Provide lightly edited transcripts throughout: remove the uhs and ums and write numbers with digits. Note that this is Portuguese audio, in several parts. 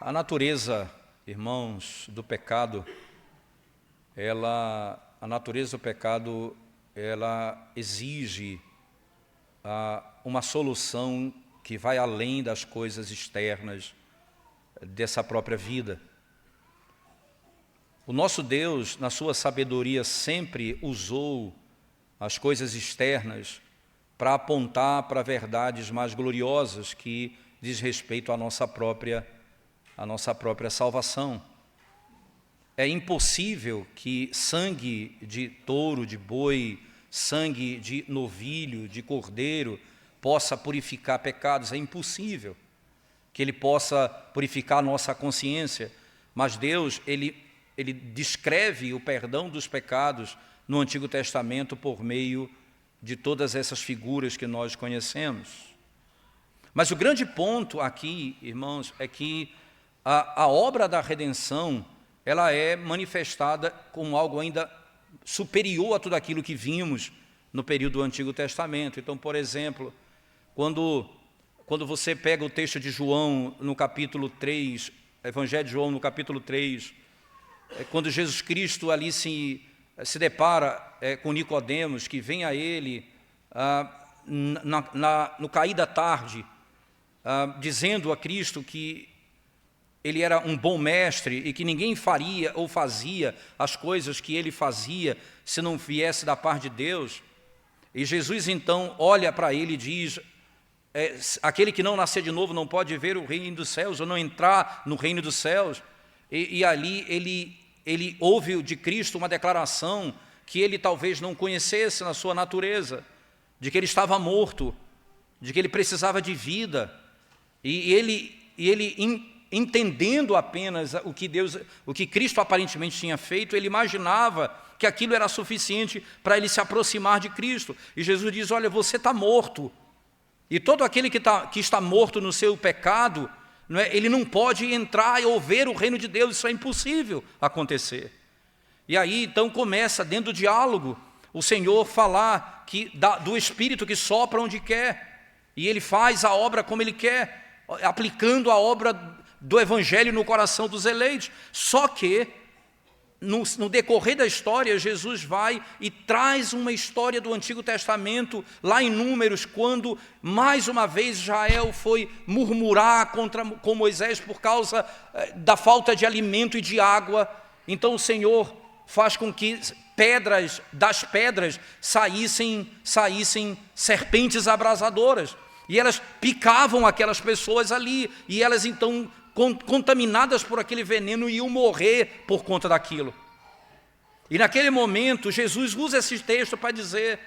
A natureza, irmãos, do pecado, ela exige uma solução que vai além das coisas externas dessa própria vida. O nosso Deus, na sua sabedoria, sempre usou as coisas externas para apontar para verdades mais gloriosas que diz respeito à nossa própria salvação. É impossível que sangue de touro, de boi, sangue de novilho, de cordeiro, possa purificar pecados. É impossível que ele possa purificar a nossa consciência. Mas Deus, ele descreve o perdão dos pecados no Antigo Testamento por meio de todas essas figuras que nós conhecemos. Mas o grande ponto aqui, irmãos, é que a obra da redenção, ela é manifestada como algo ainda superior a tudo aquilo que vimos no período do Antigo Testamento. Então, por exemplo, quando você pega o texto de João no capítulo 3, Evangelho de João no capítulo 3, quando Jesus Cristo ali se depara com Nicodemos, que vem a ele no cair da tarde, dizendo a Cristo que ele era um bom mestre e que ninguém faria ou fazia as coisas que ele fazia se não viesse da parte de Deus. E Jesus então olha para ele e diz, aquele que não nascer de novo não pode ver o reino dos céus ou não entrar no reino dos céus. E ali ele ouve de Cristo uma declaração que ele talvez não conhecesse na sua natureza, de que ele estava morto, de que ele precisava de vida. E ele entendendo apenas o que Cristo aparentemente tinha feito, ele imaginava que aquilo era suficiente para ele se aproximar de Cristo. E Jesus diz, olha, você está morto. E todo aquele que está morto no seu pecado, ele não pode entrar ou ver o reino de Deus, isso é impossível acontecer. E aí então começa, dentro do diálogo, o Senhor falar do Espírito que sopra onde quer. E ele faz a obra como ele quer, aplicando a obra do Evangelho no coração dos eleitos. Só que, no decorrer da história, Jesus vai e traz uma história do Antigo Testamento, lá em Números, quando, mais uma vez, Israel foi murmurar com Moisés por causa da falta de alimento e de água. Então o Senhor faz com que das pedras saíssem serpentes abrasadoras. E elas picavam aquelas pessoas ali, e elas então, contaminadas por aquele veneno, iam morrer por conta daquilo. E naquele momento, Jesus usa esse texto para dizer,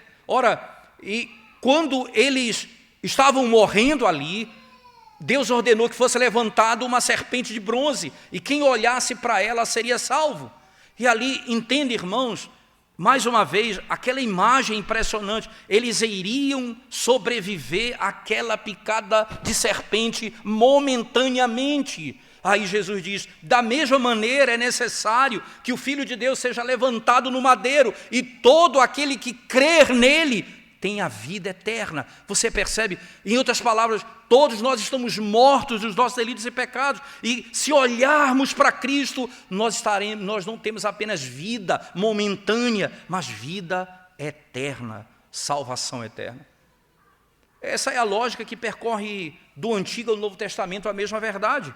e quando eles estavam morrendo ali, Deus ordenou que fosse levantada uma serpente de bronze, e quem olhasse para ela seria salvo. E ali, entende, irmãos, mais uma vez, aquela imagem impressionante, eles iriam sobreviver àquela picada de serpente momentaneamente. Aí Jesus diz, da mesma maneira é necessário que o Filho de Deus seja levantado no madeiro, e todo aquele que crer nele tem a vida eterna. Você percebe? Em outras palavras, todos nós estamos mortos dos nossos delitos e pecados, e se olharmos para Cristo, nós não temos apenas vida momentânea, mas vida eterna, salvação eterna. Essa é a lógica que percorre do Antigo ao Novo Testamento a mesma verdade.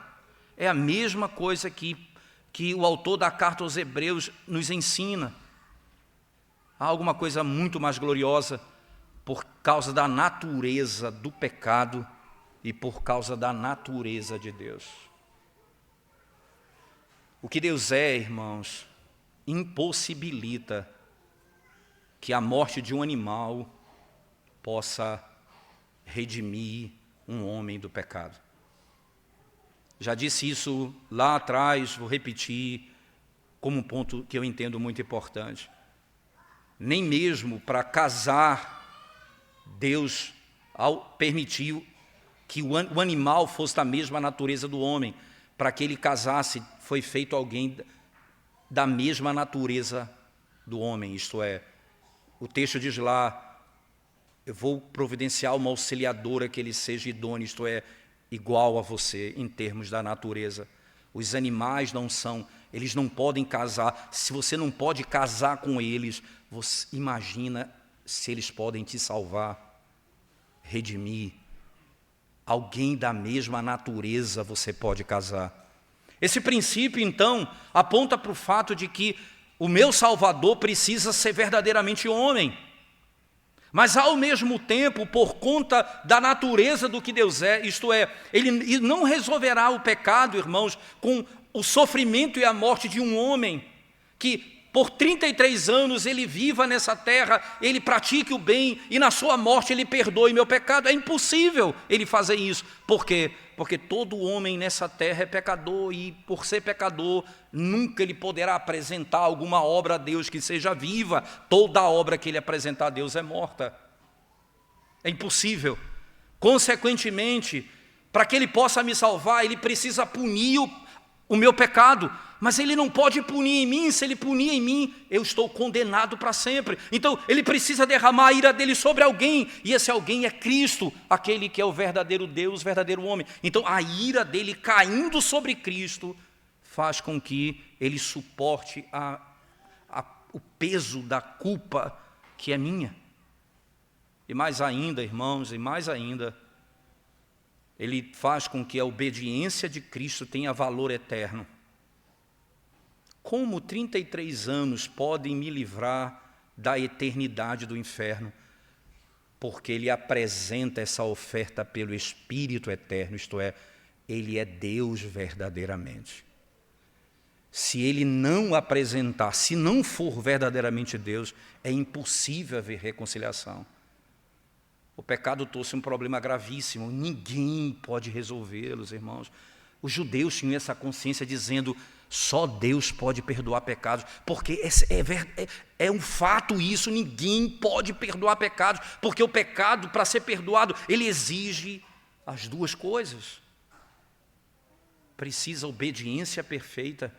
É a mesma coisa que o autor da carta aos Hebreus nos ensina. Há alguma coisa muito mais gloriosa por causa da natureza do pecado e por causa da natureza de Deus. O que Deus é, irmãos, impossibilita que a morte de um animal possa redimir um homem do pecado. Já disse isso lá atrás, vou repetir como um ponto que eu entendo muito importante. Nem mesmo para casar, Deus permitiu que o animal fosse da mesma natureza do homem. Para que ele casasse, foi feito alguém da mesma natureza do homem. Isto é, o texto diz lá, eu vou providenciar uma auxiliadora que ele seja idôneo, isto é, igual a você em termos da natureza. Os animais não são, eles não podem casar. Se você não pode casar com eles, você imagina se eles podem te salvar, redimir. Alguém da mesma natureza você pode casar. Esse princípio, então, aponta para o fato de que o meu Salvador precisa ser verdadeiramente homem. Mas, ao mesmo tempo, por conta da natureza do que Deus é, isto é, Ele não resolverá o pecado, irmãos, com o sofrimento e a morte de um homem que, por 33 anos, ele viva nessa terra, ele pratique o bem e na sua morte ele perdoe meu pecado. É impossível ele fazer isso. Por quê? Porque todo homem nessa terra é pecador e, por ser pecador, nunca ele poderá apresentar alguma obra a Deus que seja viva. Toda obra que ele apresentar a Deus é morta. É impossível. Consequentemente, para que ele possa me salvar, ele precisa punir o meu pecado. Mas ele não pode punir em mim. Se ele punir em mim, eu estou condenado para sempre. Então ele precisa derramar a ira dele sobre alguém, e esse alguém é Cristo, aquele que é o verdadeiro Deus, o verdadeiro homem. Então a ira dele caindo sobre Cristo faz com que ele suporte o peso da culpa que é minha. E mais ainda, irmãos, e mais ainda, ele faz com que a obediência de Cristo tenha valor eterno. Como 33 anos podem me livrar da eternidade do inferno? Porque ele apresenta essa oferta pelo Espírito eterno, isto é, ele é Deus verdadeiramente. Se ele não apresentar, se não for verdadeiramente Deus, é impossível haver reconciliação. O pecado trouxe um problema gravíssimo, ninguém pode resolvê-los, irmãos. Os judeus tinham essa consciência dizendo, só Deus pode perdoar pecados, porque é um fato isso, ninguém pode perdoar pecados, porque o pecado, para ser perdoado, ele exige as duas coisas. Precisa obediência perfeita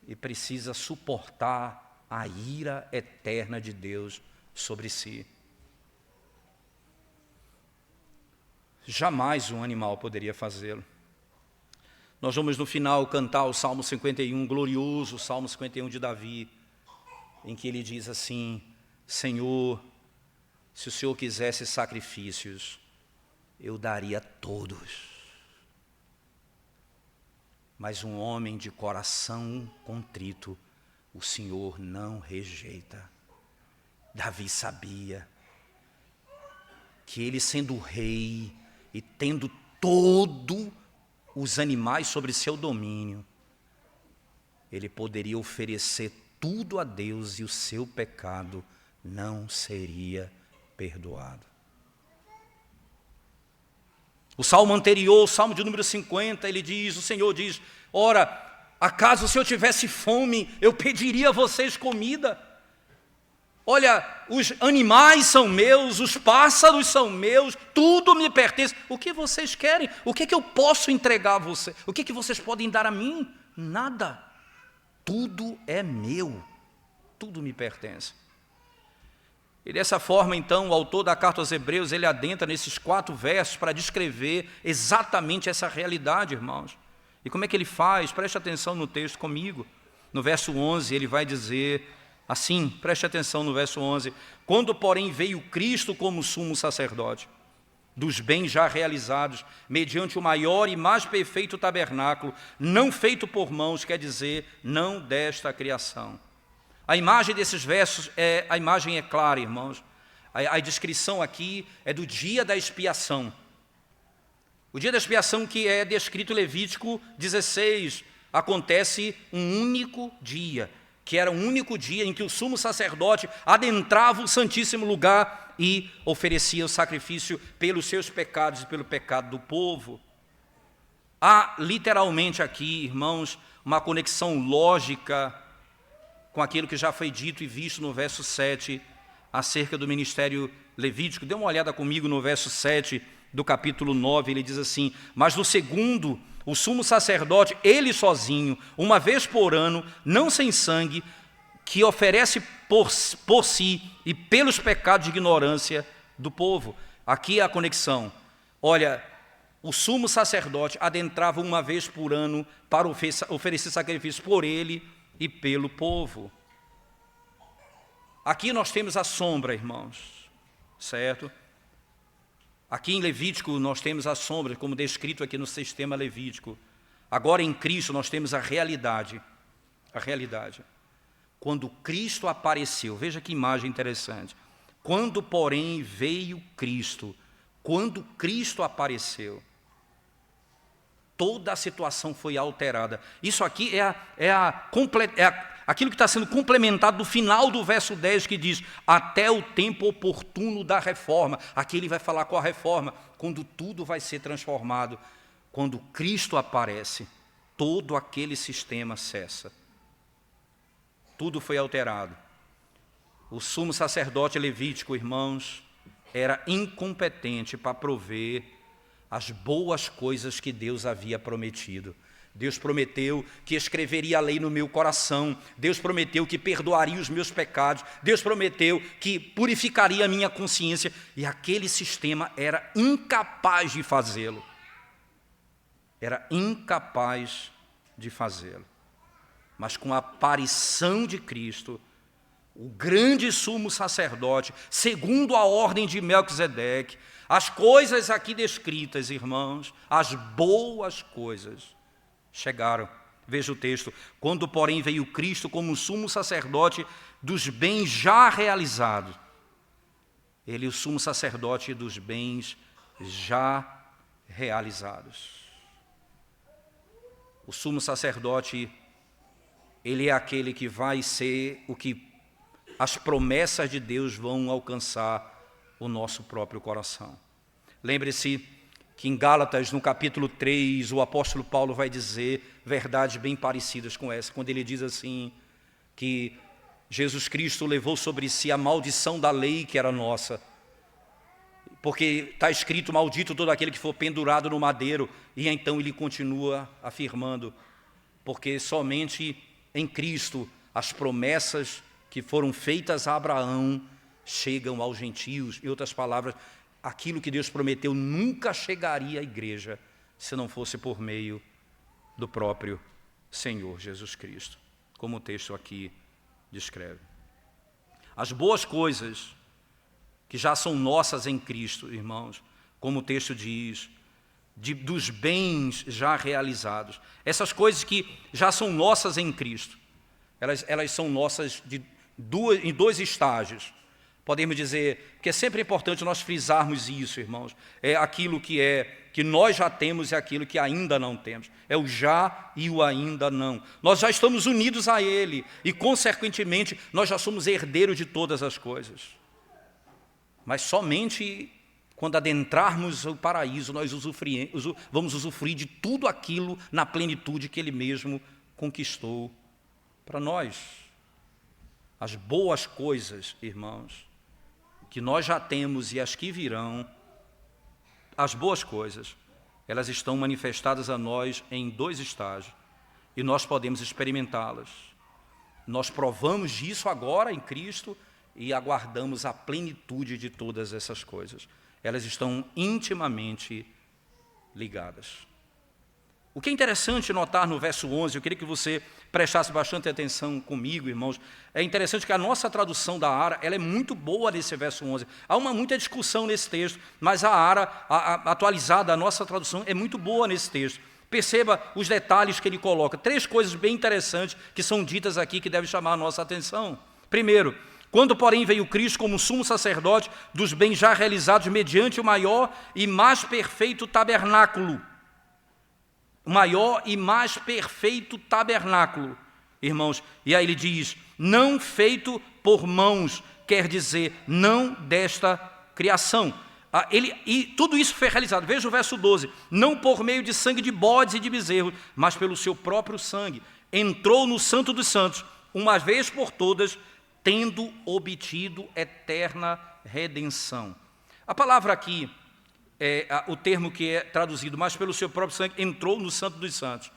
e precisa suportar a ira eterna de Deus sobre si. Jamais um animal poderia fazê-lo. Nós vamos no final cantar o Salmo 51, glorioso Salmo 51 de Davi, em que ele diz assim, Senhor, se o Senhor quisesse sacrifícios, eu daria todos. Mas um homem de coração contrito, o Senhor não rejeita. Davi sabia que ele sendo rei e tendo todo os animais sobre seu domínio, ele poderia oferecer tudo a Deus e o seu pecado não seria perdoado. O salmo anterior, o salmo de número 50, ele diz, o Senhor diz, ora, acaso se eu tivesse fome, eu pediria a vocês comida? Olha, os animais são meus, os pássaros são meus, tudo me pertence. O que vocês querem? O que eu posso entregar a vocês? O que vocês podem dar a mim? Nada. Tudo é meu, tudo me pertence. E dessa forma, então, o autor da carta aos Hebreus, ele adentra nesses 4 versos para descrever exatamente essa realidade, irmãos. E como é que ele faz? Preste atenção no texto comigo. No verso 11, ele vai dizer assim, preste atenção no verso 11. Quando, porém, veio Cristo como sumo sacerdote dos bens já realizados, mediante o maior e mais perfeito tabernáculo, não feito por mãos, quer dizer, não desta criação. A imagem desses versos, a imagem é clara, irmãos. A descrição aqui é do dia da expiação. O dia da expiação que é descrito em Levítico 16, acontece um único dia, que era um único dia em que o sumo sacerdote adentrava o santíssimo lugar e oferecia o sacrifício pelos seus pecados e pelo pecado do povo. Há literalmente aqui, irmãos, uma conexão lógica com aquilo que já foi dito e visto no verso 7, acerca do ministério levítico. Dê uma olhada comigo no verso 7 do capítulo 9, ele diz assim, mas no segundo, o sumo sacerdote, ele sozinho, uma vez por ano, não sem sangue, que oferece por si e pelos pecados de ignorância do povo. Aqui é a conexão. Olha, o sumo sacerdote adentrava uma vez por ano para oferecer sacrifício por ele e pelo povo. Aqui nós temos a sombra, irmãos, certo? Aqui em Levítico nós temos a sombra, como descrito aqui no sistema levítico. Agora em Cristo nós temos a realidade. A realidade. Quando Cristo apareceu, veja que imagem interessante. Quando, porém, veio Cristo, quando Cristo apareceu, toda a situação foi alterada. Isso aqui aquilo que está sendo complementado no final do verso 10, que diz, até o tempo oportuno da reforma. Aqui ele vai falar qual a reforma, quando tudo vai ser transformado. Quando Cristo aparece, todo aquele sistema cessa. Tudo foi alterado. O sumo sacerdote levítico, irmãos, era incompetente para prover as boas coisas que Deus havia prometido. Deus prometeu que escreveria a lei no meu coração. Deus prometeu que perdoaria os meus pecados. Deus prometeu que purificaria a minha consciência. E aquele sistema era incapaz de fazê-lo. Era incapaz de fazê-lo. Mas com a aparição de Cristo, o grande sumo sacerdote, segundo a ordem de Melquisedeque, as coisas aqui descritas, irmãos, as boas coisas, chegaram. Veja o texto. Quando, porém, veio Cristo como sumo sacerdote dos bens já realizados. Ele é o sumo sacerdote dos bens já realizados. O sumo sacerdote, ele é aquele que vai ser o que as promessas de Deus vão alcançar o nosso próprio coração. Lembre-se que em Gálatas, no capítulo 3, o apóstolo Paulo vai dizer verdades bem parecidas com essa, quando ele diz assim, que Jesus Cristo levou sobre si a maldição da lei que era nossa, porque está escrito, maldito todo aquele que for pendurado no madeiro, e então ele continua afirmando, porque somente em Cristo as promessas que foram feitas a Abraão chegam aos gentios. Em outras palavras, aquilo que Deus prometeu nunca chegaria à igreja se não fosse por meio do próprio Senhor Jesus Cristo, como o texto aqui descreve. As boas coisas que já são nossas em Cristo, irmãos, como o texto diz, dos bens já realizados. Essas coisas que já são nossas em Cristo, elas são nossas em dois estágios. Podemos dizer que é sempre importante nós frisarmos isso, irmãos. É aquilo que nós já temos e aquilo que ainda não temos. É o já e o ainda não. Nós já estamos unidos a Ele e, consequentemente, nós já somos herdeiros de todas as coisas. Mas somente quando adentrarmos o paraíso, nós vamos usufruir de tudo aquilo na plenitude que Ele mesmo conquistou para nós. As boas coisas, irmãos, que nós já temos e as que virão, as boas coisas, elas estão manifestadas a nós em dois estágios, e nós podemos experimentá-las. Nós provamos disso agora em Cristo e aguardamos a plenitude de todas essas coisas. Elas estão intimamente ligadas. O que é interessante notar no verso 11, eu queria que você prestasse bastante atenção comigo, irmãos. É interessante que a nossa tradução da ARA, ela é muito boa nesse verso 11. Há muita discussão nesse texto, mas a ARA, atualizada, a nossa tradução, é muito boa nesse texto. Perceba os detalhes que ele coloca. 3 coisas bem interessantes que são ditas aqui que devem chamar a nossa atenção. Primeiro, quando, porém, veio Cristo como sumo sacerdote dos bens já realizados mediante o maior e mais perfeito tabernáculo. O maior e mais perfeito tabernáculo, irmãos. E aí ele diz, não feito por mãos, quer dizer, não desta criação. E tudo isso foi realizado, veja o verso 12, não por meio de sangue de bodes e de bezerros, mas pelo seu próprio sangue. Entrou no Santo dos Santos, uma vez por todas, tendo obtido eterna redenção. A palavra aqui, o termo que é traduzido, mas pelo seu próprio sangue, entrou no Santo dos Santos.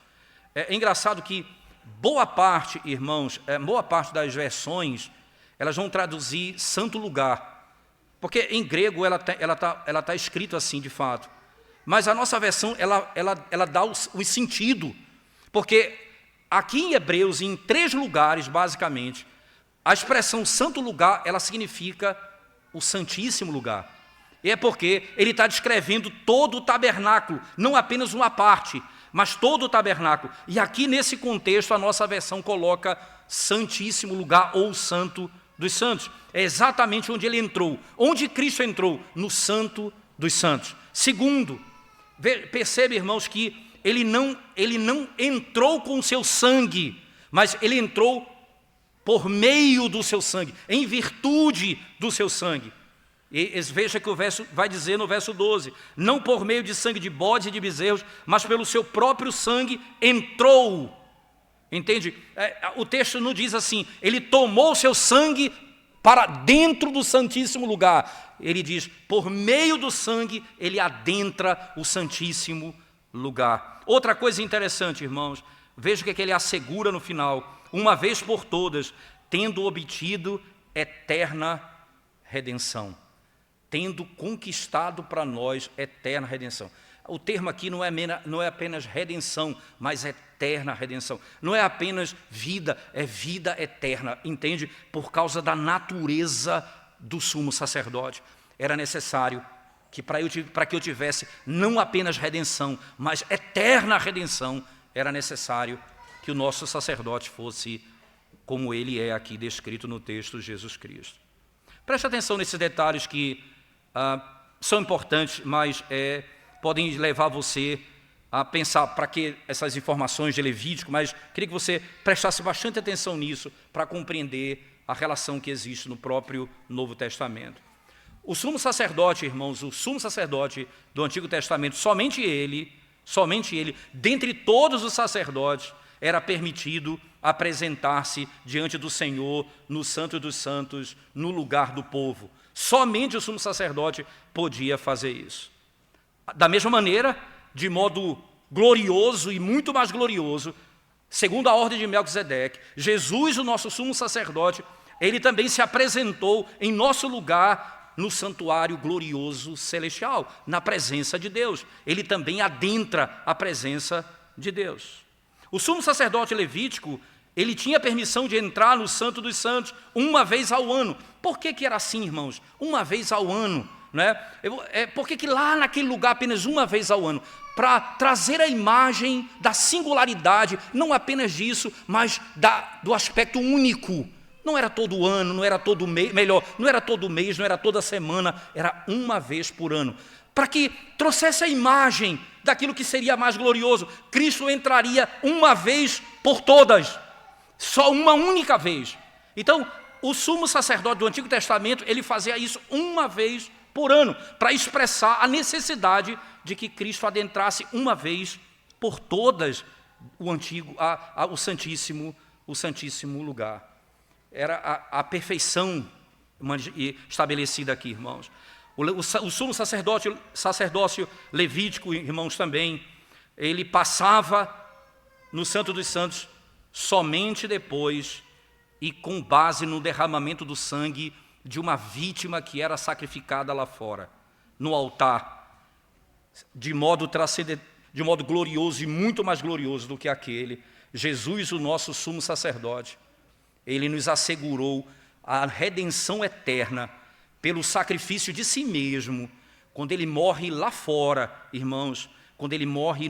É engraçado que boa parte, irmãos, boa parte das versões, elas vão traduzir santo lugar, porque em grego ela tá escrito assim, de fato. mas a nossa versão, ela dá o sentido, porque aqui em Hebreus, em 3 lugares, basicamente, a expressão santo lugar, ela significa o santíssimo lugar. E é porque ele está descrevendo todo o tabernáculo, não apenas uma parte, mas todo o tabernáculo. E aqui nesse contexto a nossa versão coloca santíssimo lugar ou santo dos santos. É exatamente onde ele entrou. Onde Cristo entrou? No santo dos santos. Segundo, percebe, irmãos, que ele não entrou com o seu sangue, mas ele entrou por meio do seu sangue, em virtude do seu sangue. E veja que o verso vai dizer no verso 12, não por meio de sangue de bodes e de bezerros, mas pelo seu próprio sangue entrou. Entende? O texto não diz assim, ele tomou o seu sangue para dentro do santíssimo lugar. Ele diz, por meio do sangue, ele adentra o santíssimo lugar. Outra coisa interessante, irmãos, veja o que ele assegura no final, uma vez por todas, tendo obtido eterna redenção. Tendo conquistado para nós eterna redenção. O termo aqui não é apenas redenção, mas eterna redenção. Não é apenas vida, é vida eterna, entende? Por causa da natureza do sumo sacerdote. Era necessário que para que eu tivesse não apenas redenção, mas eterna redenção, era necessário que o nosso sacerdote fosse como ele é aqui descrito no texto, Jesus Cristo. Preste atenção nesses detalhes que são importantes, mas podem levar você a pensar para que essas informações de Levítico, mas queria que você prestasse bastante atenção nisso para compreender a relação que existe no próprio Novo Testamento. O sumo sacerdote, irmãos, o sumo sacerdote do Antigo Testamento, somente ele, dentre todos os sacerdotes, era permitido apresentar-se diante do Senhor, no Santo dos Santos, no lugar do povo. Somente o sumo sacerdote podia fazer isso. Da mesma maneira, de modo glorioso e muito mais glorioso, segundo a ordem de Melquisedeque, Jesus, o nosso sumo sacerdote, ele também se apresentou em nosso lugar no santuário glorioso celestial, na presença de Deus. Ele também adentra a presença de Deus. O sumo sacerdote levítico, ele tinha permissão de entrar no Santo dos Santos uma vez ao ano. Por que era assim, irmãos? Uma vez ao ano, né? Por que lá naquele lugar apenas uma vez ao ano? Para trazer a imagem da singularidade, não apenas disso, mas do aspecto único. Não era todo ano, não era todo mês, não era todo mês, não era toda semana, era uma vez por ano. Para que trouxesse a imagem daquilo que seria mais glorioso. Cristo entraria uma vez por todas, só uma única vez. Então, o sumo sacerdote do Antigo Testamento, ele fazia isso uma vez por ano, para expressar a necessidade de que Cristo adentrasse uma vez por todas o santíssimo lugar. Era a perfeição estabelecida aqui, irmãos. O sumo sacerdócio levítico, irmãos, também, ele passava no Santo dos Santos somente depois e com base no derramamento do sangue de uma vítima que era sacrificada lá fora, no altar, de modo glorioso e muito mais glorioso do que aquele. Jesus, o nosso sumo sacerdote, ele nos assegurou a redenção eterna pelo sacrifício de si mesmo, quando ele morre lá fora, irmãos, quando ele morre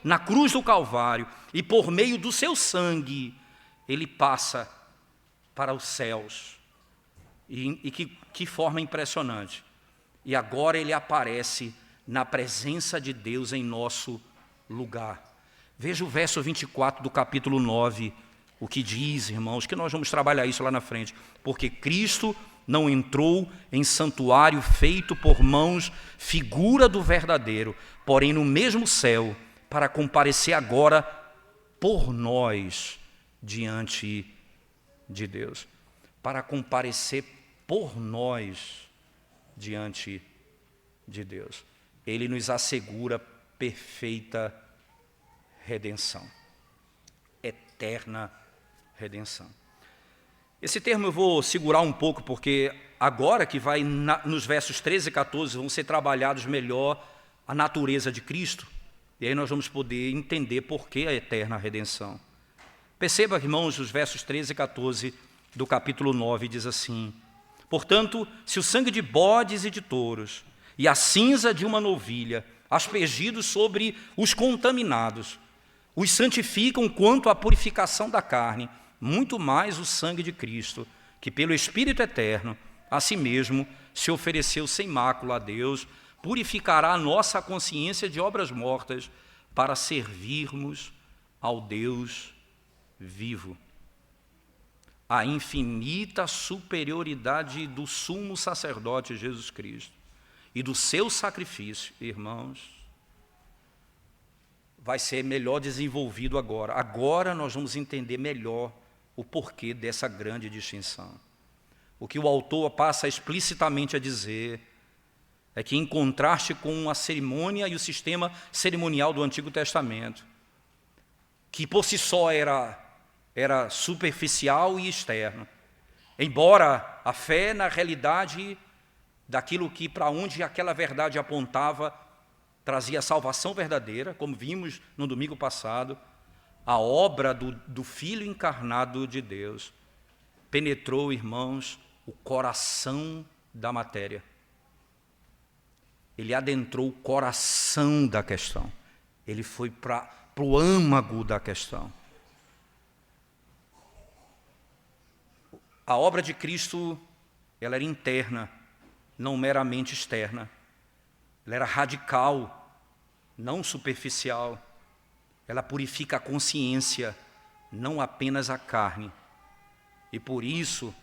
na cruz do Calvário, e por meio do seu sangue, ele passa para os céus. E que forma impressionante. E agora ele aparece na presença de Deus em nosso lugar. Veja o verso 24 do capítulo 9, o que diz, irmãos, que nós vamos trabalhar isso lá na frente. Porque Cristo não entrou em santuário feito por mãos, figura do verdadeiro, porém no mesmo céu, para comparecer agora por nós diante de Deus. Para comparecer por nós diante de Deus. Ele nos assegura perfeita redenção, eterna redenção. Esse termo eu vou segurar um pouco, porque agora que vai nos versos 13 e 14 vão ser trabalhados melhor a natureza de Cristo, e aí nós vamos poder entender por que a eterna redenção. Perceba, irmãos, os versos 13 e 14 do capítulo 9 diz assim: portanto, se o sangue de bodes e de touros e a cinza de uma novilha, aspergidos sobre os contaminados, os santificam quanto à purificação da carne, muito mais o sangue de Cristo, que pelo Espírito eterno, a si mesmo, se ofereceu sem mácula a Deus, purificará a nossa consciência de obras mortas para servirmos ao Deus vivo. A infinita superioridade do sumo sacerdote Jesus Cristo e do seu sacrifício, irmãos, vai ser melhor desenvolvido agora. Agora nós vamos entender melhor o porquê dessa grande distinção. O que o autor passa explicitamente a dizer é que, em contraste com a cerimônia e o sistema cerimonial do Antigo Testamento, que por si só era superficial e externo, embora a fé na realidade daquilo que para onde aquela verdade apontava trazia salvação verdadeira, como vimos no domingo passado, a obra do Filho encarnado de Deus penetrou, irmãos, o coração da matéria. Ele adentrou o coração da questão. Ele foi para o âmago da questão. A obra de Cristo, ela era interna, não meramente externa. Ela era radical, não superficial. Ela purifica a consciência, não apenas a carne. E por isso,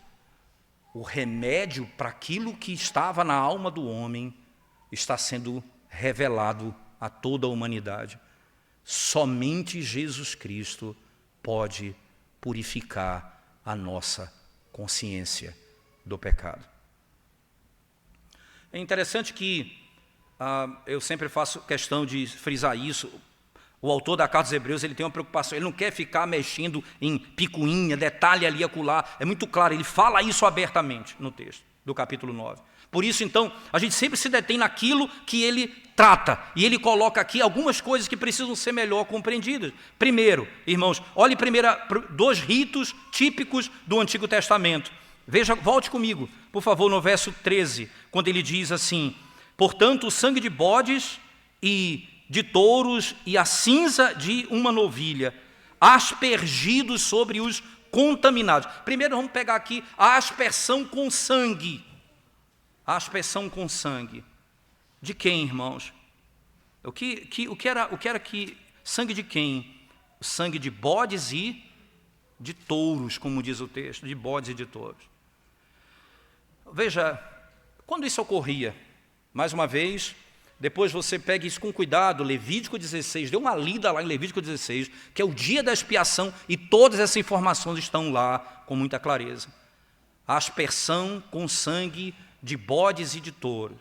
o remédio para aquilo que estava na alma do homem está sendo revelado a toda a humanidade. Somente Jesus Cristo pode purificar a nossa consciência do pecado. É interessante que eu sempre faço questão de frisar isso. O autor da Carta aos Hebreus, ele tem uma preocupação, ele não quer ficar mexendo em picuinha, detalhe ali, acolá. É muito claro, ele fala isso abertamente no texto do capítulo 9. Por isso, então, a gente sempre se detém naquilo que ele trata. E ele coloca aqui algumas coisas que precisam ser melhor compreendidas. Primeiro, irmãos, olhe primeiro dois ritos típicos do Antigo Testamento. Veja, volte comigo, por favor, no verso 13, quando ele diz assim: portanto, o sangue de bodes e de touros e a cinza de uma novilha, aspergidos sobre os contaminados. Primeiro vamos pegar aqui a aspersão com sangue. A aspersão com sangue. De quem, irmãos? O que era que sangue de quem? O sangue de bodes e de touros, como diz o texto, de bodes e de touros. Veja, quando isso ocorria, mais uma vez, depois você pega isso com cuidado, Levítico 16, dê uma lida lá em Levítico 16, que é o dia da expiação, e todas essas informações estão lá com muita clareza. A aspersão com sangue de bodes e de touro.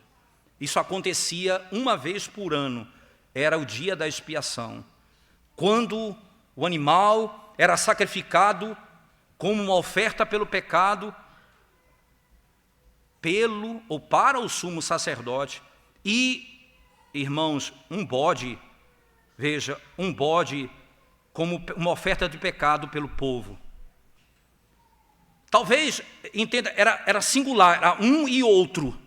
Isso acontecia uma vez por ano, era o dia da expiação, quando o animal era sacrificado como uma oferta pelo pecado, pelo ou para o sumo sacerdote. E, irmãos, um bode, veja, um bode como uma oferta de pecado pelo povo. Talvez, entenda, era singular, era um e outro,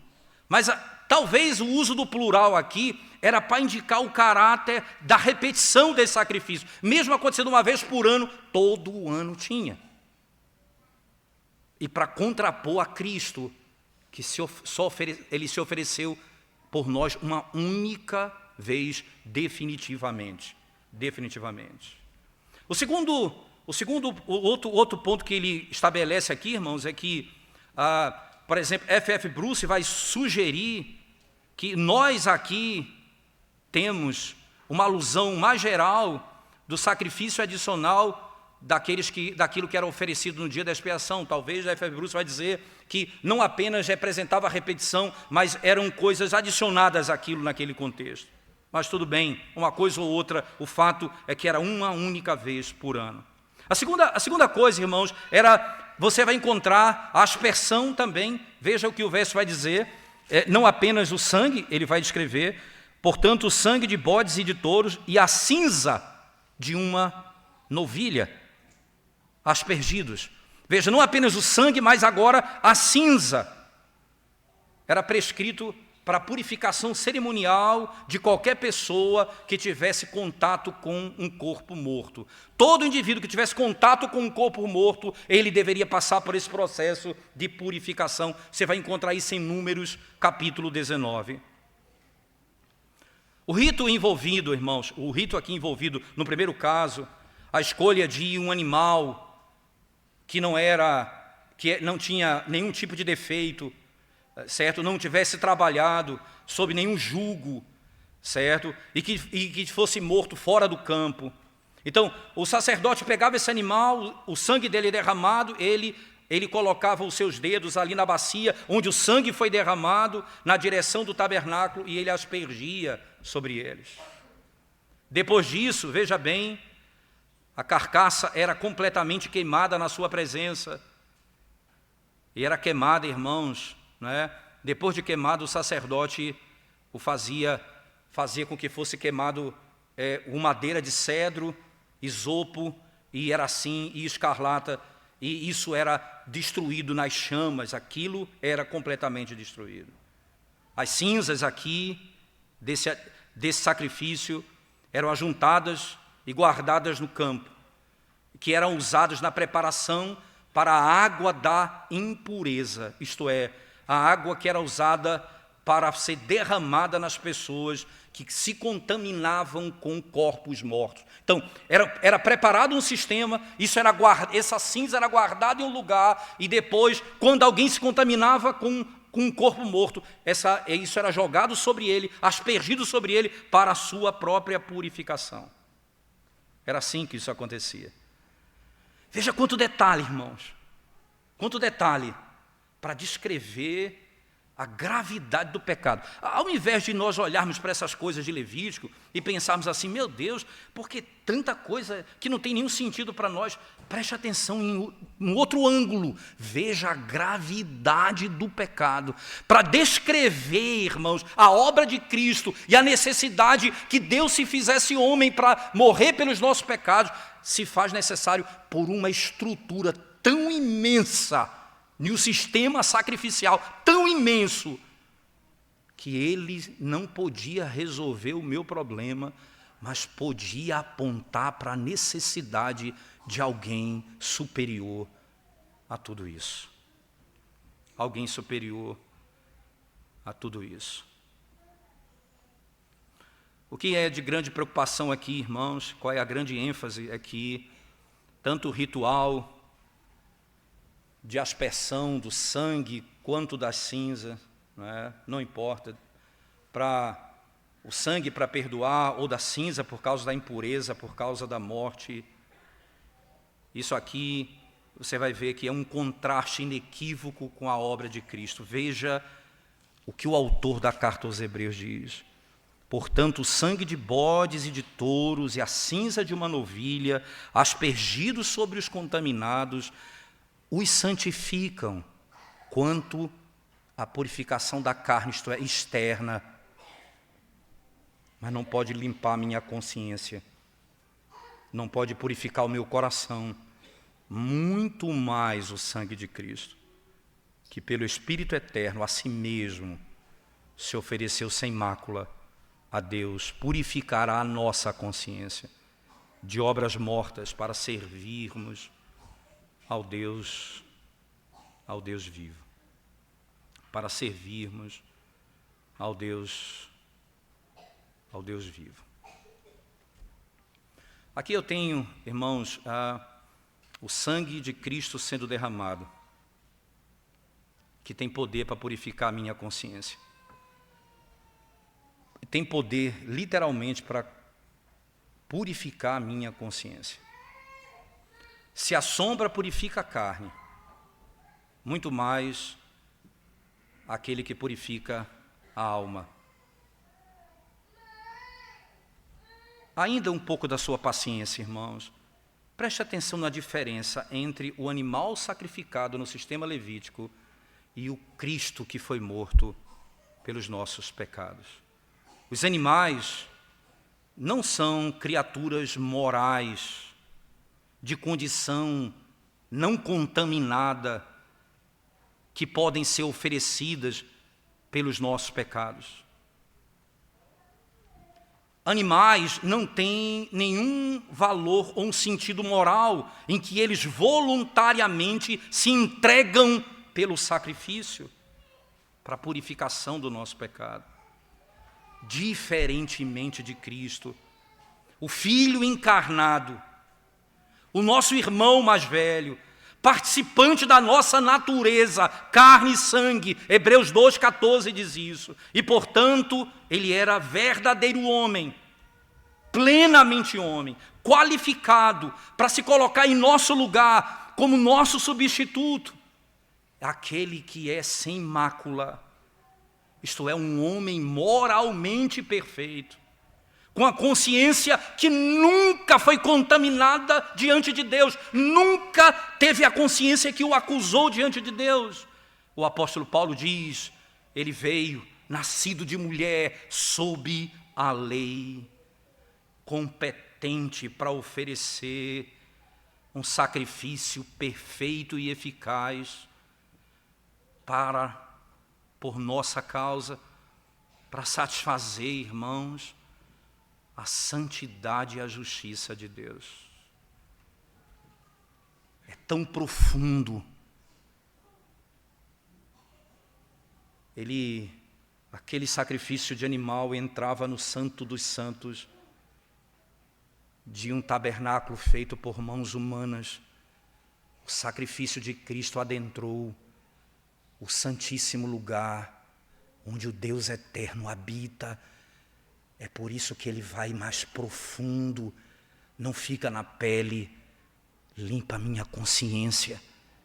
mas talvez o uso do plural aqui era para indicar o caráter da repetição desse sacrifício. Mesmo acontecendo uma vez por ano, todo o ano tinha. E para contrapor a Cristo, que ele se ofereceu por nós uma única vez, definitivamente. Outro ponto que ele estabelece aqui, irmãos, é que, por exemplo, F.F. Bruce vai sugerir que nós aqui temos uma alusão mais geral do sacrifício adicional daquilo que era oferecido no dia da expiação. Talvez F.F. Bruce vai dizer que não apenas representava a repetição, mas eram coisas adicionadas àquilo naquele contexto. Mas tudo bem, uma coisa ou outra, o fato é que era uma única vez por ano. A segunda coisa, irmãos, você vai encontrar a aspersão também. Veja o que o verso vai dizer, não apenas o sangue, ele vai descrever, portanto, o sangue de bodes e de touros e a cinza de uma novilha, aspergidos. Veja, não apenas o sangue, mas agora a cinza. Era prescrito para a purificação cerimonial de qualquer pessoa que tivesse contato com um corpo morto. Todo indivíduo que tivesse contato com um corpo morto, ele deveria passar por esse processo de purificação. Você vai encontrar isso em Números, capítulo 19. O rito envolvido, irmãos, o rito aqui envolvido, no primeiro caso, a escolha de um animal que não tinha nenhum tipo de defeito, certo? Não tivesse trabalhado sob nenhum jugo, certo? E que fosse morto fora do campo. Então, o sacerdote pegava esse animal, o sangue dele derramado, ele colocava os seus dedos ali na bacia, onde o sangue foi derramado, na direção do tabernáculo, e ele aspergia sobre eles. Depois disso, veja bem, a carcaça era completamente queimada na sua presença. E era queimada, irmãos, né? Depois de queimado, o sacerdote o fazia com que fosse queimado com madeira de cedro, isopo, e era assim, e escarlata, e isso era destruído nas chamas, aquilo era completamente destruído. As cinzas aqui, desse sacrifício, eram ajuntadas e guardadas no campo, que eram usadas na preparação para a água da impureza, isto é, a água que era usada para ser derramada nas pessoas que se contaminavam com corpos mortos. Então, era preparado um sistema, essa cinza era guardada em um lugar, e depois, quando alguém se contaminava com um corpo morto, isso era jogado sobre ele, aspergido sobre ele, para a sua própria purificação. Era assim que isso acontecia. Veja quanto detalhe, irmãos, quanto detalhe para descrever a gravidade do pecado. Ao invés de nós olharmos para essas coisas de Levítico e pensarmos assim, meu Deus, por que tanta coisa que não tem nenhum sentido para nós? Preste atenção em um outro ângulo. Veja a gravidade do pecado. Para descrever, irmãos, a obra de Cristo e a necessidade que Deus se fizesse homem para morrer pelos nossos pecados, se faz necessário por uma estrutura tão imensa, e um sistema sacrificial tão imenso, que ele não podia resolver o meu problema, mas podia apontar para a necessidade de alguém superior a tudo isso. Alguém superior a tudo isso. O que é de grande preocupação aqui, irmãos? Qual é a grande ênfase aqui? Tanto o ritual de aspersão do sangue quanto da cinza, não importa, o sangue para perdoar, ou da cinza por causa da impureza, por causa da morte. Isso aqui, você vai ver que é um contraste inequívoco com a obra de Cristo. Veja o que o autor da carta aos Hebreus diz. Portanto, o sangue de bodes e de touros e a cinza de uma novilha, aspergidos sobre os contaminados, os santificam quanto à purificação da carne, isto é, externa, mas não pode limpar a minha consciência, não pode purificar o meu coração, muito mais o sangue de Cristo, que pelo Espírito Eterno a si mesmo se ofereceu sem mácula a Deus, purificará a nossa consciência de obras mortas para servirmos ao Deus vivo, para servirmos ao Deus vivo. Aqui eu tenho, irmãos, o sangue de Cristo sendo derramado, que tem poder para purificar a minha consciência. Tem poder, literalmente, para purificar a minha consciência. Se a sombra purifica a carne, muito mais aquele que purifica a alma. Ainda um pouco da sua paciência, irmãos. Preste atenção na diferença entre o animal sacrificado no sistema levítico e o Cristo que foi morto pelos nossos pecados. Os animais não são criaturas morais, de condição não contaminada, que podem ser oferecidas pelos nossos pecados. Animais não têm nenhum valor ou um sentido moral em que eles voluntariamente se entregam pelo sacrifício para a purificação do nosso pecado. Diferentemente de Cristo, o Filho encarnado, o nosso irmão mais velho, participante da nossa natureza, carne e sangue, Hebreus 2,14 diz isso, e portanto, ele era verdadeiro homem, plenamente homem, qualificado para se colocar em nosso lugar, como nosso substituto, aquele que é sem mácula, isto é, um homem moralmente perfeito, com a consciência que nunca foi contaminada diante de Deus, nunca teve a consciência que o acusou diante de Deus. O apóstolo Paulo diz, ele veio, nascido de mulher, sob a lei, competente para oferecer um sacrifício perfeito e eficaz por nossa causa, para satisfazer, irmãos, a santidade e a justiça de Deus. É tão profundo. Aquele sacrifício de animal entrava no Santo dos Santos de um tabernáculo feito por mãos humanas. O sacrifício de Cristo adentrou o santíssimo lugar, onde o Deus eterno habita. É por isso que ele vai mais profundo, não fica na pele, limpa a minha consciência,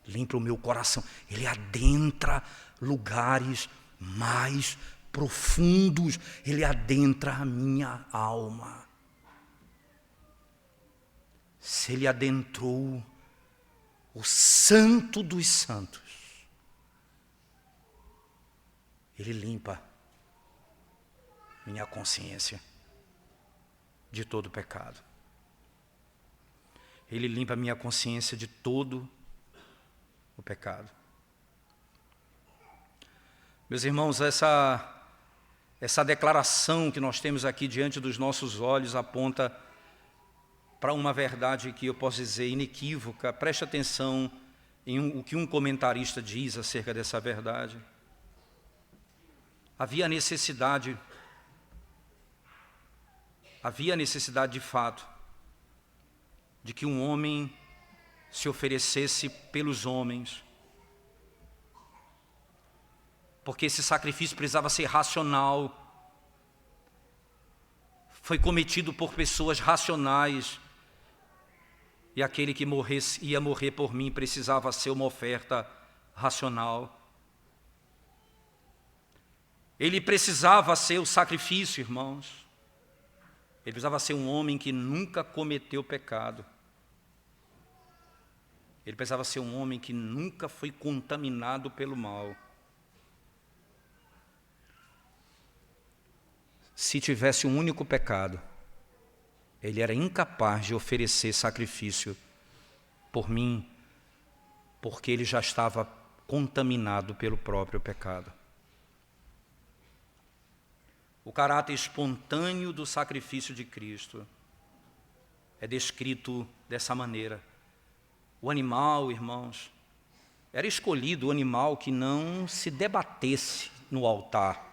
limpa o meu coração. Ele adentra lugares mais profundos, ele adentra a minha alma. Se ele adentrou o Santo dos Santos, ele limpa minha consciência de todo pecado. Ele limpa minha consciência de todo o pecado. Meus irmãos, essa declaração que nós temos aqui diante dos nossos olhos aponta para uma verdade que eu posso dizer inequívoca. Preste atenção em o que um comentarista diz acerca dessa verdade. Havia necessidade de fato de que um homem se oferecesse pelos homens, porque esse sacrifício precisava ser racional, foi cometido por pessoas racionais, e aquele que ia morrer por mim precisava ser uma oferta racional. Ele precisava ser o sacrifício, irmãos. Ele precisava ser um homem que nunca cometeu pecado. Ele precisava ser um homem que nunca foi contaminado pelo mal. Se tivesse um único pecado, ele era incapaz de oferecer sacrifício por mim, porque ele já estava contaminado pelo próprio pecado. O caráter espontâneo do sacrifício de Cristo é descrito dessa maneira. O animal, irmãos, era escolhido o animal que não se debatesse no altar.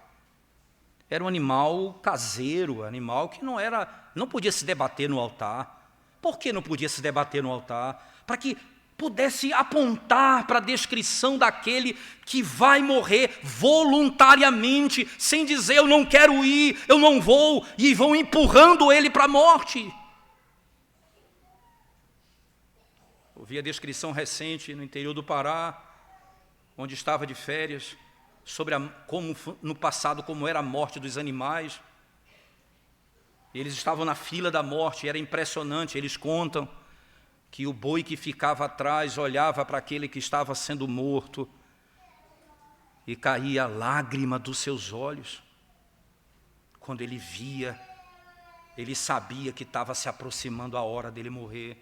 Era um animal caseiro, animal que não podia se debater no altar. Por que não podia se debater no altar? Para que pudesse apontar para a descrição daquele que vai morrer voluntariamente, sem dizer eu não quero ir, eu não vou, e vão empurrando ele para a morte. Ouvi a descrição recente no interior do Pará, onde estava de férias, sobre como no passado como era a morte dos animais. Eles estavam na fila da morte, era impressionante, eles contam que o boi que ficava atrás olhava para aquele que estava sendo morto e caía a lágrima dos seus olhos. quando ele via, ele sabia que estava se aproximando a hora dele morrer.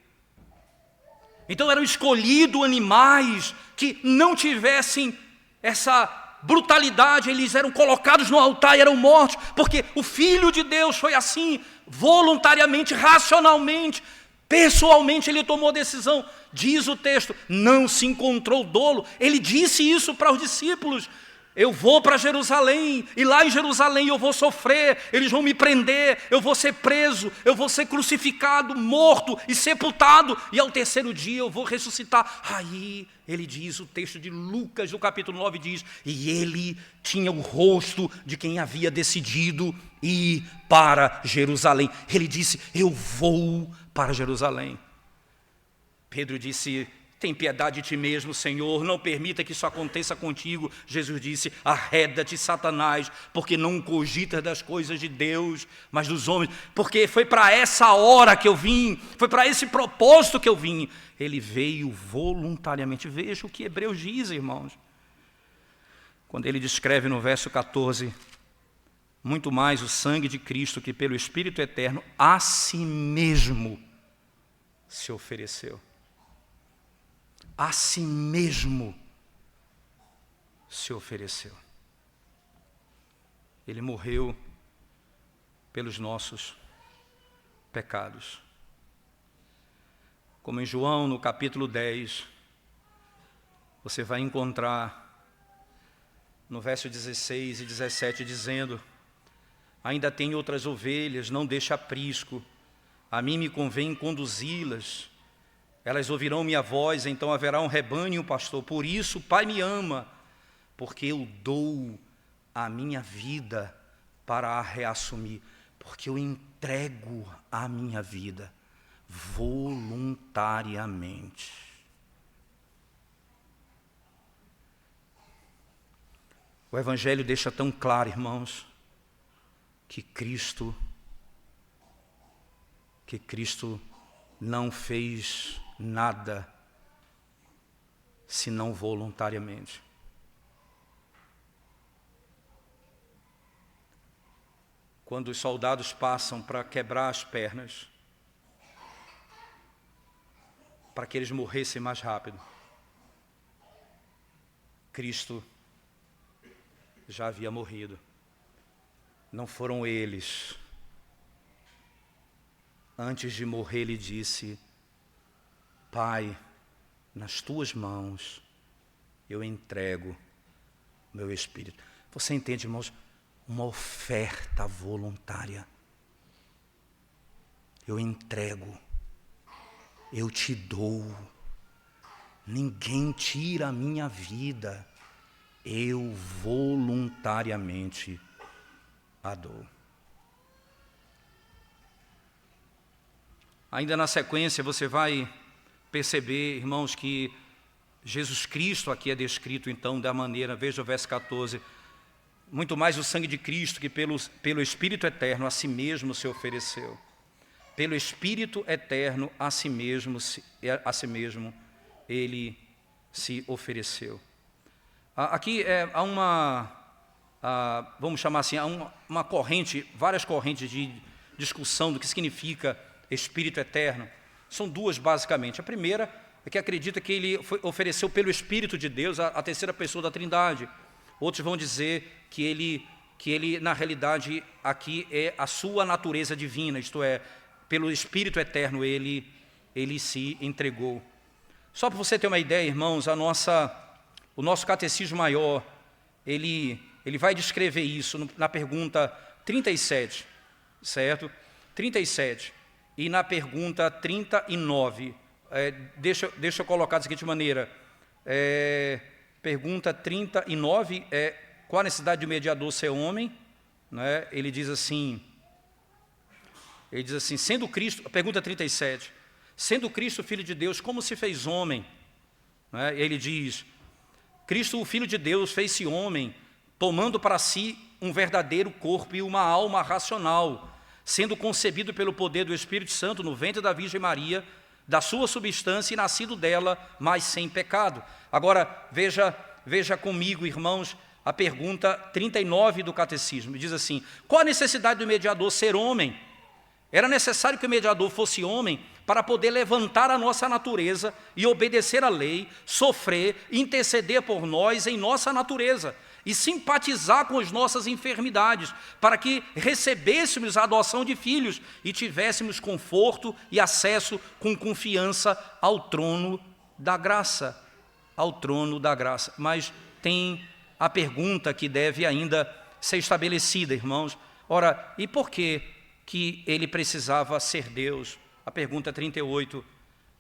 Então eram escolhidos animais que não tivessem essa brutalidade, eles eram colocados no altar e eram mortos, porque o Filho de Deus foi assim, voluntariamente, racionalmente, pessoalmente ele tomou decisão. Diz o texto, não se encontrou dolo. Ele disse isso para os discípulos: eu vou para Jerusalém, e lá em Jerusalém eu vou sofrer, eles vão me prender, eu vou ser preso, eu vou ser crucificado, morto e sepultado, e ao terceiro dia eu vou ressuscitar. Aí ele diz, o texto de Lucas, no capítulo 9 diz, e ele tinha o rosto de quem havia decidido ir para Jerusalém. Ele disse, eu vou para Jerusalém. Pedro disse, tem piedade de ti mesmo, Senhor, não permita que isso aconteça contigo. Jesus disse, arreda-te, Satanás, porque não cogitas das coisas de Deus, mas dos homens, porque foi para essa hora que eu vim, foi para esse propósito que eu vim. Ele veio voluntariamente. Veja o que Hebreus diz, irmãos, quando ele descreve no verso 14, muito mais o sangue de Cristo, que pelo Espírito eterno a si mesmo se ofereceu. A si mesmo se ofereceu. Ele morreu pelos nossos pecados. Como em João, no capítulo 10, você vai encontrar no verso 16 e 17, dizendo, ainda tem outras ovelhas, não deixe aprisco, a mim me convém conduzi-las. Elas ouvirão minha voz, então haverá um rebanho e um pastor. Por isso o Pai me ama, porque eu dou a minha vida para a reassumir, porque eu entrego a minha vida voluntariamente. O Evangelho deixa tão claro, irmãos, que Cristo não fez nada senão voluntariamente. Quando os soldados passam para quebrar as pernas, para que eles morressem mais rápido, Cristo já havia morrido. Não foram eles. Antes de morrer, ele disse, Pai, nas tuas mãos eu entrego meu espírito. Você entende, irmãos? Uma oferta voluntária. Eu entrego, eu te dou. Ninguém tira a minha vida. Eu voluntariamente a dou. Ainda na sequência você vai perceber, irmãos, que Jesus Cristo aqui é descrito então da maneira, veja o verso 14, muito mais o sangue de Cristo que pelo Espírito eterno a si mesmo se ofereceu. Pelo Espírito eterno a si mesmo ele se ofereceu. Aqui há vamos chamar assim, há uma corrente, várias correntes de discussão do que significa Espírito eterno. São duas basicamente. A primeira é que acredita que ele ofereceu pelo Espírito de Deus, a terceira pessoa da Trindade. Outros vão dizer que ele na realidade aqui é a sua natureza divina, isto é, pelo Espírito eterno ele se entregou. Só para você ter uma ideia, irmãos, o nosso catecismo maior, ele vai descrever isso na pergunta 37, certo? 37. E na pergunta 39, deixa eu colocar da seguinte maneira, pergunta 39 qual a necessidade de um mediador ser homem? Né? Ele diz assim, sendo Cristo, pergunta 37, sendo Cristo Filho de Deus, como se fez homem? Né? Ele diz, Cristo, o Filho de Deus, fez-se homem, tomando para si um verdadeiro corpo e uma alma racional, sendo concebido pelo poder do Espírito Santo no ventre da Virgem Maria, da sua substância e nascido dela, mas sem pecado. Agora, veja comigo, irmãos, a pergunta 39 do catecismo. Diz assim: qual a necessidade do mediador ser homem? Era necessário que o mediador fosse homem para poder levantar a nossa natureza e obedecer à lei, sofrer, interceder por nós em nossa natureza e simpatizar com as nossas enfermidades, para que recebêssemos a adoção de filhos e tivéssemos conforto e acesso com confiança ao trono da graça. Ao trono da graça. Mas tem a pergunta que deve ainda ser estabelecida, irmãos. Ora, e por que ele precisava ser Deus? A pergunta 38,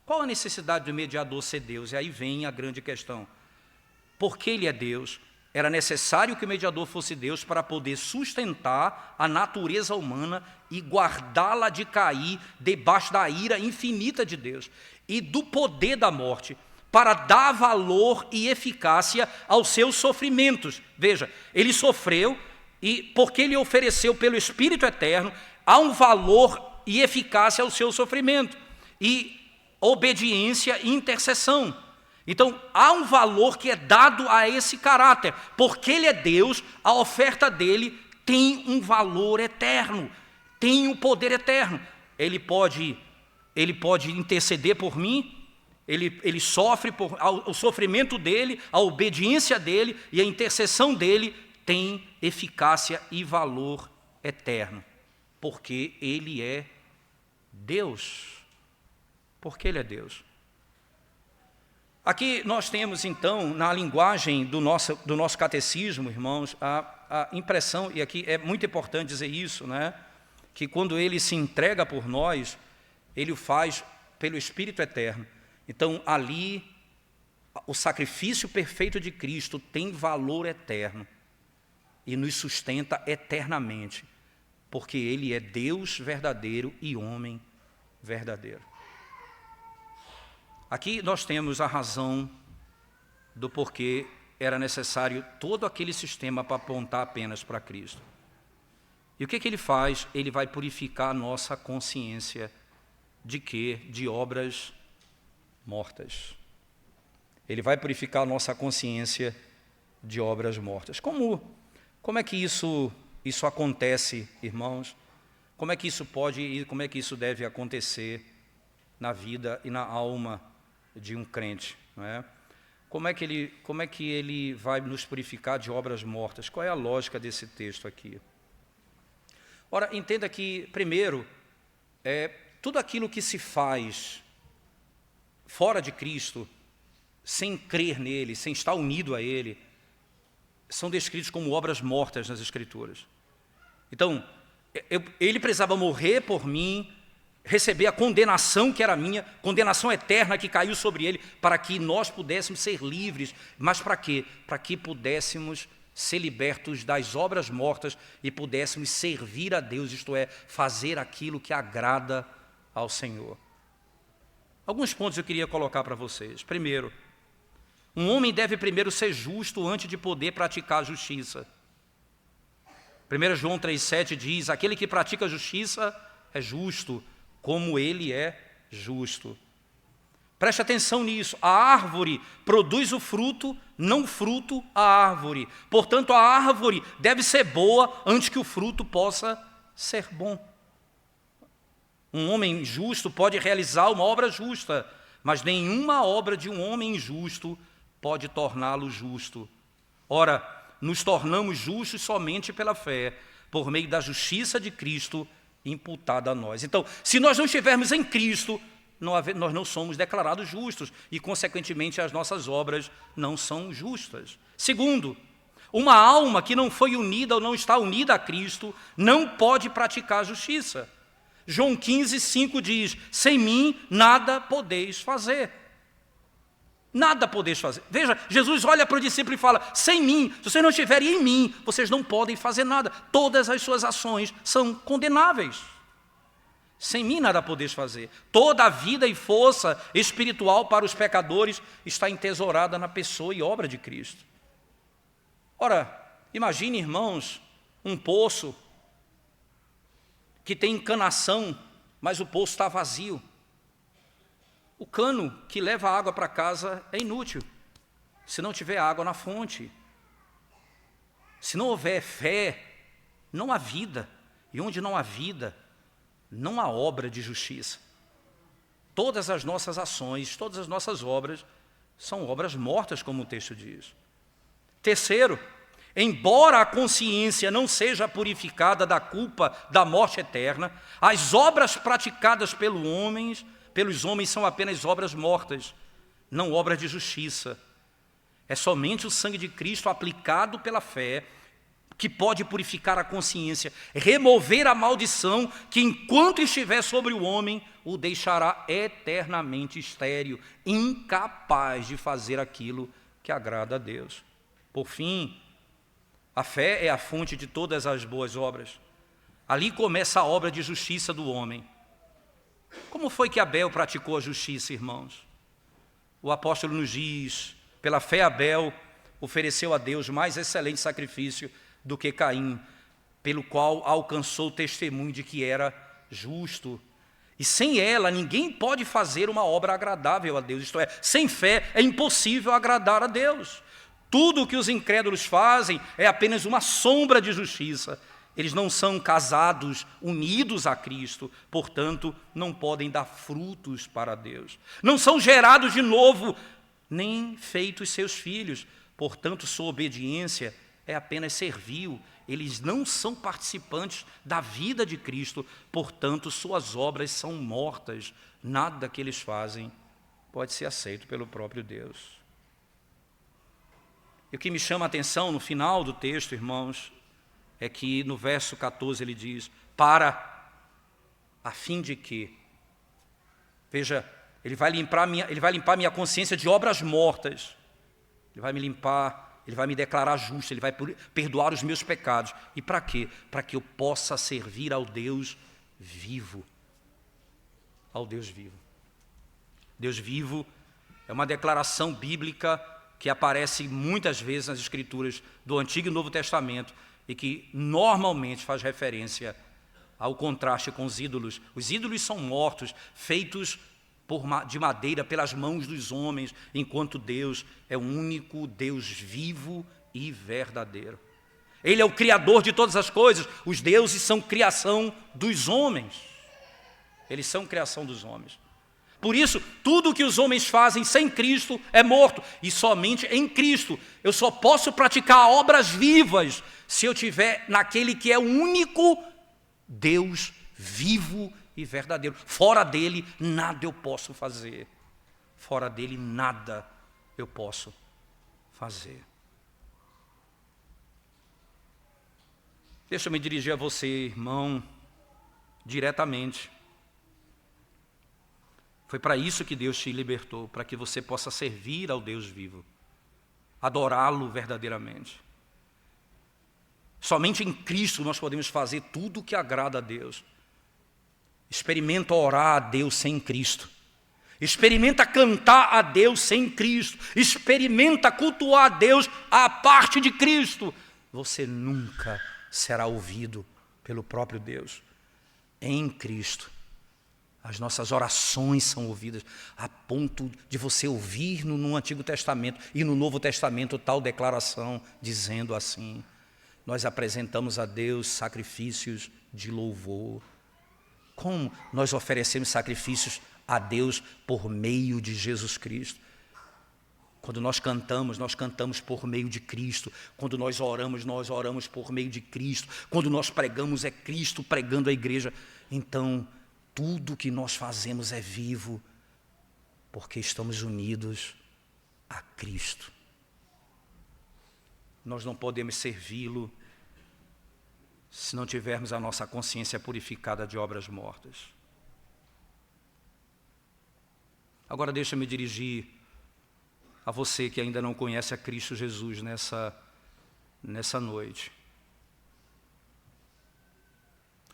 qual a necessidade do mediador ser Deus? E aí vem a grande questão. Porque ele é Deus, era necessário que o mediador fosse Deus para poder sustentar a natureza humana e guardá-la de cair debaixo da ira infinita de Deus e do poder da morte, para dar valor e eficácia aos seus sofrimentos. Veja, ele sofreu e porque ele ofereceu pelo Espírito Eterno, há um valor e eficácia ao seu sofrimento, e obediência e intercessão. Então, há um valor que é dado a esse caráter. Porque ele é Deus, a oferta dele tem um valor eterno, tem um poder eterno. Ele pode interceder por mim, ele sofre por o sofrimento dele, a obediência dele e a intercessão dele tem eficácia e valor eterno. Porque ele é Deus. Porque ele é Deus. Aqui nós temos então, na linguagem do nosso catecismo, irmãos, a impressão, e aqui é muito importante dizer isso, né? Que quando ele se entrega por nós, ele o faz pelo Espírito Eterno. Então ali, o sacrifício perfeito de Cristo tem valor eterno e nos sustenta eternamente. Porque ele é Deus verdadeiro e homem verdadeiro. Aqui nós temos a razão do porquê era necessário todo aquele sistema para apontar apenas para Cristo. E o que ele faz? Ele vai purificar a nossa consciência de quê? De obras mortas. Ele vai purificar a nossa consciência de obras mortas. Como é que isso acontece, irmãos? Como é que isso pode e como é que isso deve acontecer na vida e na alma de um crente, não é? Como é que ele vai nos purificar de obras mortas? Qual é a lógica desse texto aqui? Ora, entenda que, primeiro, tudo aquilo que se faz fora de Cristo, sem crer nele, sem estar unido a ele, são descritos como obras mortas nas Escrituras. Então, ele precisava morrer por mim, receber a condenação que era minha, condenação eterna que caiu sobre ele, para que nós pudéssemos ser livres. Mas para quê? Para que pudéssemos ser libertos das obras mortas e pudéssemos servir a Deus, isto é, fazer aquilo que agrada ao Senhor. Alguns pontos eu queria colocar para vocês. Primeiro, um homem deve primeiro ser justo antes de poder praticar a justiça. 1 João 3,7 diz: aquele que pratica a justiça é justo, como ele é justo. Preste atenção nisso. A árvore produz o fruto, não fruto a árvore. Portanto, a árvore deve ser boa antes que o fruto possa ser bom. Um homem justo pode realizar uma obra justa, mas nenhuma obra de um homem injusto pode torná-lo justo. Ora, nos tornamos justos somente pela fé, por meio da justiça de Cristo imputada a nós. Então, se nós não estivermos em Cristo, nós não somos declarados justos e, consequentemente, as nossas obras não são justas. Segundo, uma alma que não foi unida ou não está unida a Cristo não pode praticar a justiça. João 15:5 diz: sem mim nada podeis fazer. Nada podeis fazer. Veja, Jesus olha para o discípulo e fala: sem mim, se vocês não estiverem em mim, vocês não podem fazer nada. Todas as suas ações são condenáveis. Sem mim nada podeis fazer. Toda a vida e força espiritual para os pecadores está entesourada na pessoa e obra de Cristo. Ora, imagine, irmãos, um poço que tem encanação, mas o poço está vazio. O cano que leva a água para casa é inútil, se não tiver água na fonte. Se não houver fé, não há vida. E onde não há vida, não há obra de justiça. Todas as nossas ações, todas as nossas obras, são obras mortas, como o texto diz. Terceiro, embora a consciência não seja purificada da culpa da morte eterna, as obras praticadas pelos homens são apenas obras mortas, não obras de justiça. É somente o sangue de Cristo aplicado pela fé que pode purificar a consciência, remover a maldição que, enquanto estiver sobre o homem, o deixará eternamente estéril, incapaz de fazer aquilo que agrada a Deus. Por fim, a fé é a fonte de todas as boas obras. Ali começa a obra de justiça do homem. Como foi que Abel praticou a justiça, irmãos? O apóstolo nos diz: pela fé Abel ofereceu a Deus mais excelente sacrifício do que Caim, pelo qual alcançou o testemunho de que era justo. E sem ela, ninguém pode fazer uma obra agradável a Deus. Isto é, sem fé é impossível agradar a Deus. Tudo o que os incrédulos fazem é apenas uma sombra de justiça. Eles não são casados, unidos a Cristo, portanto, não podem dar frutos para Deus. Não são gerados de novo, nem feitos seus filhos. Portanto, sua obediência é apenas servil. Eles não são participantes da vida de Cristo, portanto, suas obras são mortas. Nada que eles fazem pode ser aceito pelo próprio Deus. E o que me chama a atenção no final do texto, irmãos, é que no verso 14 ele diz: para, a fim de que, veja, ele vai limpar minha consciência de obras mortas, ele vai me limpar, ele vai me declarar justo, ele vai perdoar os meus pecados. E para quê? Para que eu possa servir ao Deus vivo. Ao Deus vivo. Deus vivo é uma declaração bíblica que aparece muitas vezes nas Escrituras do Antigo e Novo Testamento e que normalmente faz referência ao contraste com os ídolos. Os ídolos são mortos, feitos de madeira pelas mãos dos homens, enquanto Deus é o único Deus vivo e verdadeiro. Ele é o Criador de todas as coisas. Os deuses são criação dos homens. Eles são criação dos homens. Por isso, tudo o que os homens fazem sem Cristo é morto. E somente em Cristo eu só posso praticar obras vivas se eu estiver naquele que é o único Deus vivo e verdadeiro. Fora dele, nada eu posso fazer. Fora dele, nada eu posso fazer. Deixa eu me dirigir a você, irmão, diretamente. Foi para isso que Deus te libertou, para que você possa servir ao Deus vivo, adorá-lo verdadeiramente. Somente em Cristo nós podemos fazer tudo o que agrada a Deus. Experimenta orar a Deus sem Cristo. Experimenta cantar a Deus sem Cristo. Experimenta cultuar a Deus à parte de Cristo. Você nunca será ouvido pelo próprio Deus. Em Cristo, as nossas orações são ouvidas, a ponto de você ouvir no Antigo Testamento e no Novo Testamento tal declaração, dizendo assim: nós apresentamos a Deus sacrifícios de louvor. Como nós oferecemos sacrifícios a Deus por meio de Jesus Cristo? Quando nós cantamos por meio de Cristo. Quando nós oramos por meio de Cristo. Quando nós pregamos, é Cristo pregando a igreja. Então, tudo que nós fazemos é vivo, porque estamos unidos a Cristo. Nós não podemos servi-lo se não tivermos a nossa consciência purificada de obras mortas. Agora deixa eu me dirigir a você que ainda não conhece a Cristo Jesus nessa noite.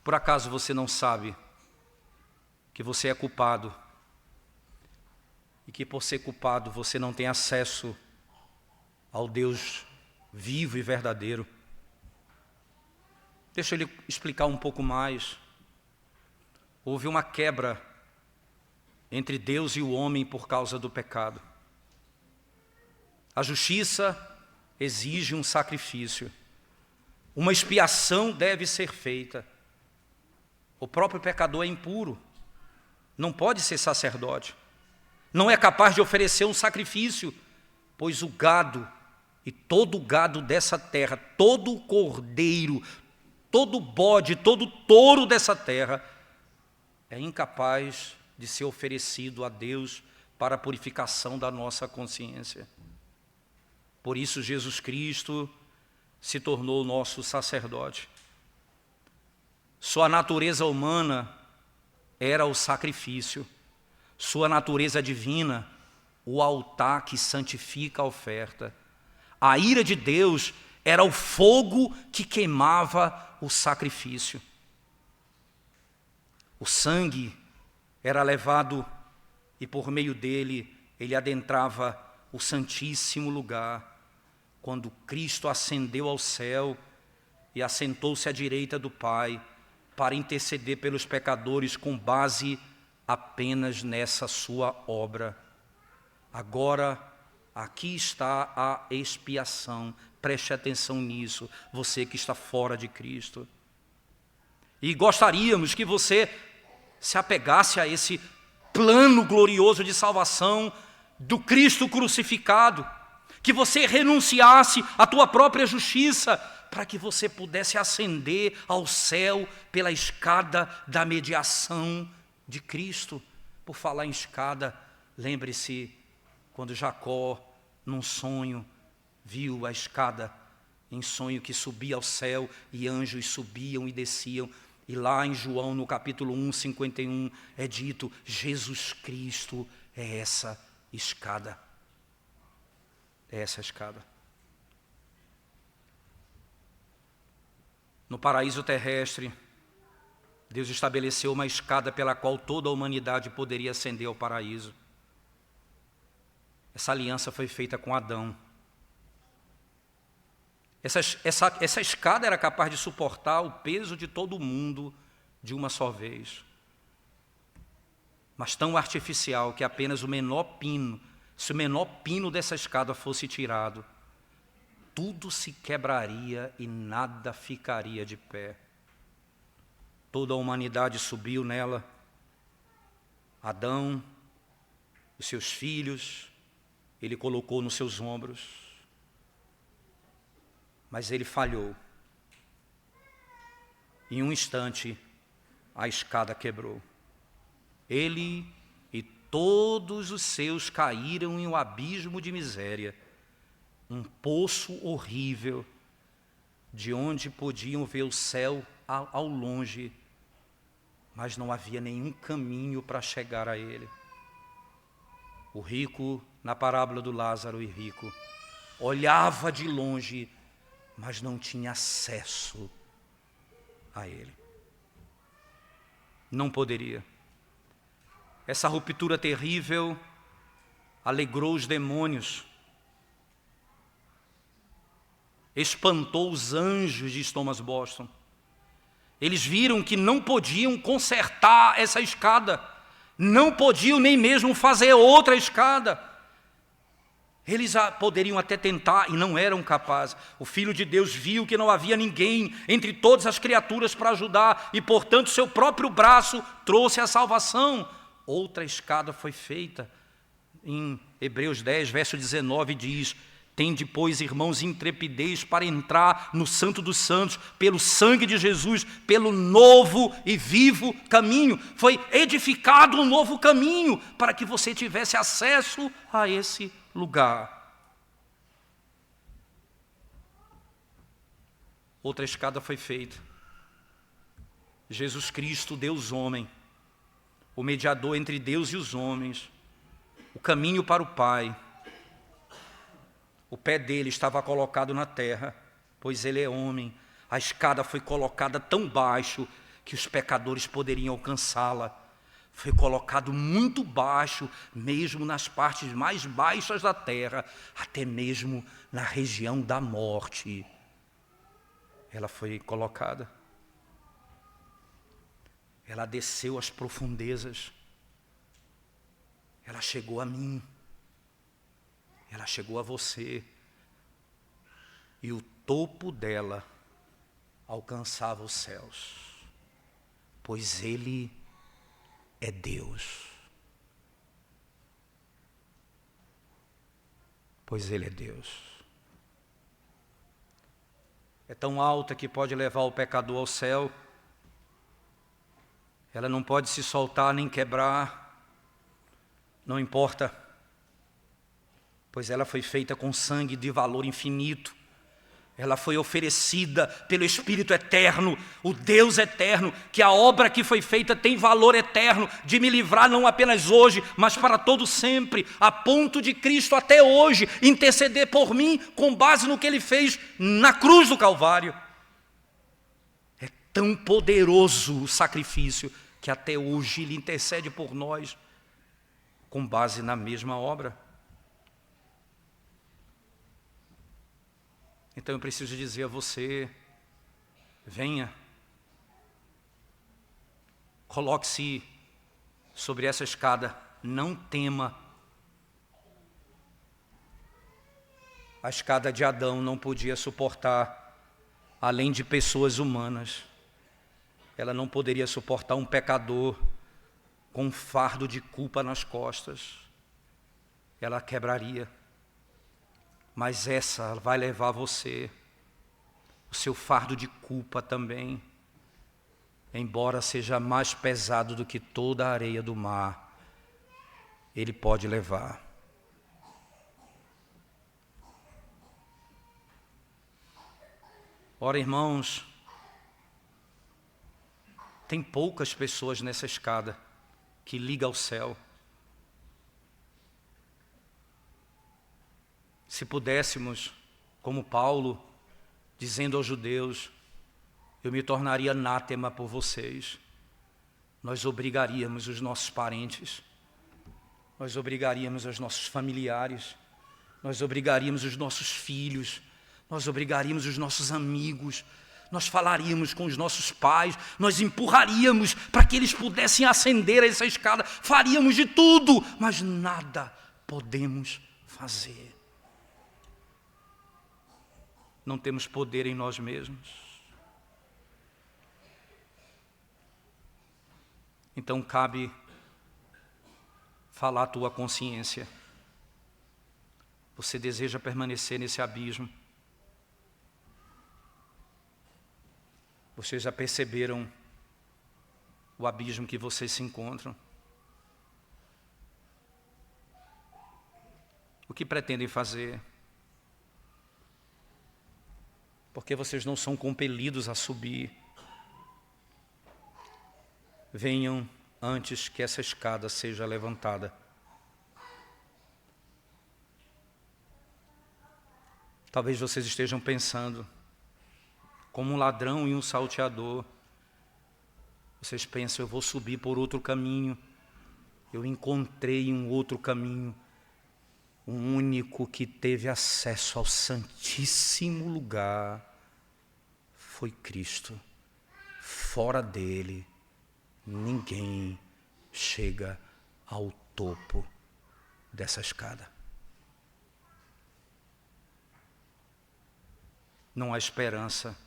Por acaso você não sabe que você é culpado e que por ser culpado você não tem acesso ao Deus vivo e verdadeiro? Deixa eu lhe explicar um pouco mais. Houve uma quebra entre Deus e o homem por causa do pecado. A justiça exige um sacrifício. uma expiação deve ser feita. O próprio pecador é impuro, não pode ser sacerdote, não é capaz de oferecer um sacrifício, pois o gado e todo o gado dessa terra, todo o cordeiro, todo o bode, todo o touro dessa terra é incapaz de ser oferecido a Deus para a purificação da nossa consciência. Por isso Jesus Cristo se tornou nosso sacerdote. Sua natureza humana era o sacrifício, sua natureza divina, o altar que santifica a oferta. A ira de Deus era o fogo que queimava o sacrifício. O sangue era levado e por meio dele ele adentrava o santíssimo lugar. Quando Cristo ascendeu ao céu e assentou-se à direita do Pai para interceder pelos pecadores com base apenas nessa sua obra. Agora, aqui está a expiação. Preste atenção nisso, você que está fora de Cristo. E gostaríamos que você se apegasse a esse plano glorioso de salvação do Cristo crucificado, que você renunciasse à tua própria justiça, para que você pudesse ascender ao céu pela escada da mediação de Cristo. Por falar em escada, lembre-se quando Jacó, num sonho, viu a escada, em sonho que subia ao céu e anjos subiam e desciam. E lá em João, no capítulo 1, 51, é dito, Jesus Cristo é essa escada. É essa escada. No paraíso terrestre, Deus estabeleceu uma escada pela qual toda a humanidade poderia ascender ao paraíso. Essa aliança foi feita com Adão. Essa escada era capaz de suportar o peso de todo mundo de uma só vez. Mas tão artificial que apenas o menor pino, se o menor pino dessa escada fosse tirado, tudo se quebraria e nada ficaria de pé. Toda a humanidade subiu nela. Adão, os seus filhos, ele colocou nos seus ombros. Mas ele falhou. Em um instante, a escada quebrou. Ele e todos os seus caíram em um abismo de miséria, um poço horrível, de onde podiam ver o céu ao longe, mas não havia nenhum caminho para chegar a ele. O rico, na parábola do Lázaro e rico, olhava de longe, mas não tinha acesso a ele. Não poderia. Essa ruptura terrível alegrou os demônios, espantou os anjos de Thomas Boston. Eles viram que não podiam consertar essa escada, não podiam nem mesmo fazer outra escada. Eles poderiam até tentar e não eram capazes. O Filho de Deus viu que não havia ninguém entre todas as criaturas para ajudar e, portanto, seu próprio braço trouxe a salvação. Outra escada foi feita. Em Hebreus 10, verso 19, diz: tende, pois, irmãos, intrepidez para entrar no Santo dos Santos, pelo sangue de Jesus, pelo novo e vivo caminho. Foi edificado um novo caminho para que você tivesse acesso a esse lugar. Outra escada foi feita. Jesus Cristo, Deus homem, o mediador entre Deus e os homens, o caminho para o Pai. O pé dele estava colocado na terra, pois ele é homem. A escada foi colocada tão baixo que os pecadores poderiam alcançá-la. Foi colocado muito baixo, mesmo nas partes mais baixas da terra, até mesmo na região da morte. Ela foi colocada. Ela desceu às profundezas. Ela chegou a mim. Ela chegou a você. E o topo dela alcançava os céus, pois Ele é Deus. Pois Ele é Deus. É tão alta que pode levar o pecador ao céu. Ela não pode se soltar nem quebrar. Não importa, pois ela foi feita com sangue de valor infinito. Ela foi oferecida pelo Espírito eterno, o Deus eterno, que a obra que foi feita tem valor eterno, de me livrar não apenas hoje, mas para todo sempre, a ponto de Cristo até hoje interceder por mim, com base no que Ele fez na cruz do Calvário. É tão poderoso o sacrifício, que até hoje Ele intercede por nós, com base na mesma obra. Então eu preciso dizer a você, venha, coloque-se sobre essa escada, não tema. A escada de Adão não podia suportar, além de pessoas humanas, ela não poderia suportar um pecador com um fardo de culpa nas costas, ela quebraria. Mas essa vai levar você, o seu fardo de culpa também, embora seja mais pesado do que toda a areia do mar, ele pode levar. Ora, irmãos, tem poucas pessoas nessa escada que liga ao céu. Se pudéssemos, como Paulo, dizendo aos judeus, eu me tornaria anátema por vocês, nós obrigaríamos os nossos parentes, nós obrigaríamos os nossos familiares, nós obrigaríamos os nossos filhos, nós obrigaríamos os nossos amigos, nós falaríamos com os nossos pais, nós empurraríamos para que eles pudessem ascender essa escada, faríamos de tudo, mas nada podemos fazer. Não temos poder em nós mesmos. Então cabe falar a tua consciência. Você deseja permanecer nesse abismo? Vocês já perceberam o abismo que vocês se encontram? O que pretendem fazer? Porque vocês não são compelidos a subir. Venham antes que essa escada seja levantada. Talvez vocês estejam pensando, como um ladrão e um salteador. Vocês pensam, eu vou subir por outro caminho. Eu encontrei um outro caminho. O único que teve acesso ao Santíssimo Lugar foi Cristo. Fora dele, ninguém chega ao topo dessa escada. Não há esperança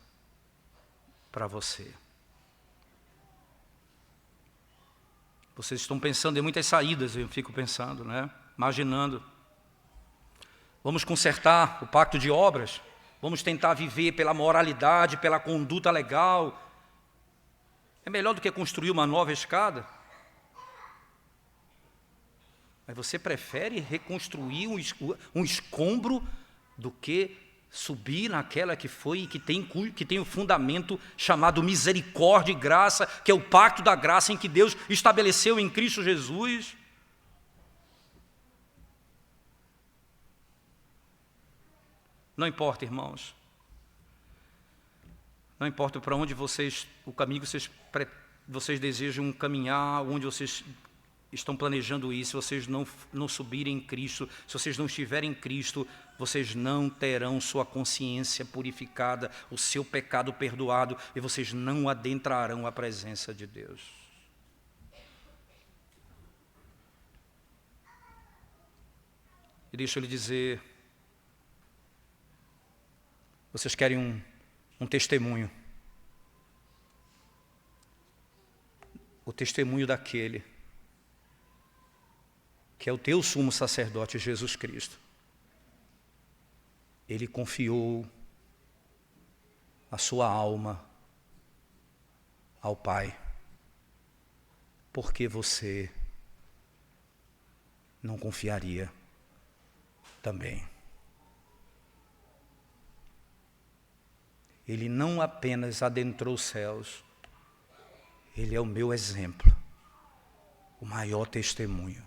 para você. Vocês estão pensando em muitas saídas, eu fico pensando, né? Imaginando. Vamos consertar o pacto de obras, vamos tentar viver pela moralidade, pela conduta legal. É melhor do que construir uma nova escada. Mas você prefere reconstruir um escombro do que subir naquela que foi e que tem o fundamento chamado misericórdia e graça, que é o pacto da graça em que Deus estabeleceu em Cristo Jesus. Não importa, irmãos. Não importa para onde o caminho que vocês desejam caminhar, onde vocês estão planejando ir, se vocês não subirem em Cristo, se vocês não estiverem em Cristo, vocês não terão sua consciência purificada, o seu pecado perdoado, e vocês não adentrarão a presença de Deus. E deixa eu lhe dizer, vocês querem um testemunho o testemunho daquele que é o teu sumo sacerdote, Jesus Cristo. Ele confiou a sua alma ao Pai, porque você não confiaria também. Ele não apenas adentrou os céus, ele é o meu exemplo, o maior testemunho.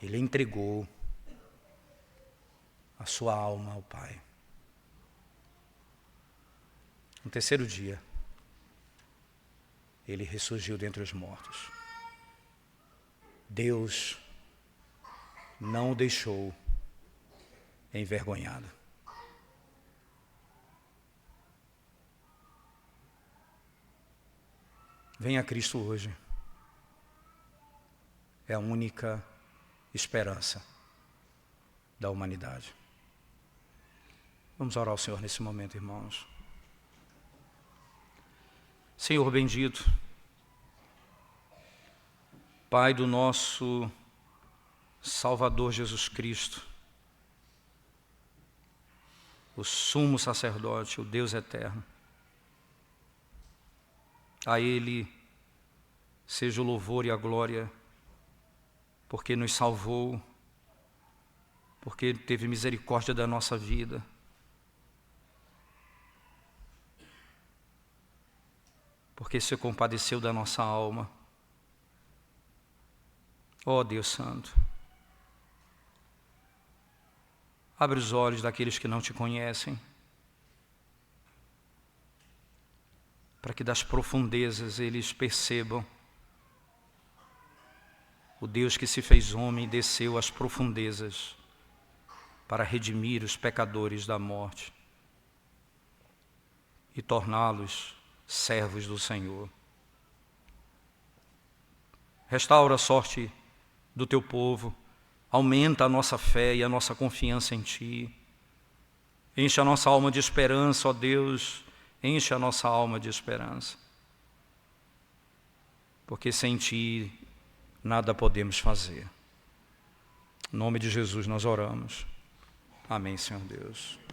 Ele entregou a sua alma ao Pai. No terceiro dia, ele ressurgiu dentre os mortos. Deus não o deixou envergonhado. Venha a Cristo hoje. É a única esperança da humanidade. Vamos orar ao Senhor nesse momento, irmãos. Senhor bendito, Pai do nosso Salvador Jesus Cristo, o sumo sacerdote, o Deus eterno, a Ele seja o louvor e a glória, porque nos salvou, porque teve misericórdia da nossa vida. Porque se compadeceu da nossa alma. Ó Deus Santo, abre os olhos daqueles que não te conhecem, para que das profundezas eles percebam o Deus que se fez homem e desceu às profundezas para redimir os pecadores da morte e torná-los servos do Senhor. Restaura a sorte do teu povo, aumenta a nossa fé e a nossa confiança em Ti. Enche a nossa alma de esperança, ó Deus, enche a nossa alma de esperança. Porque sem Ti nada podemos fazer. Em nome de Jesus nós oramos. Amém, Senhor Deus.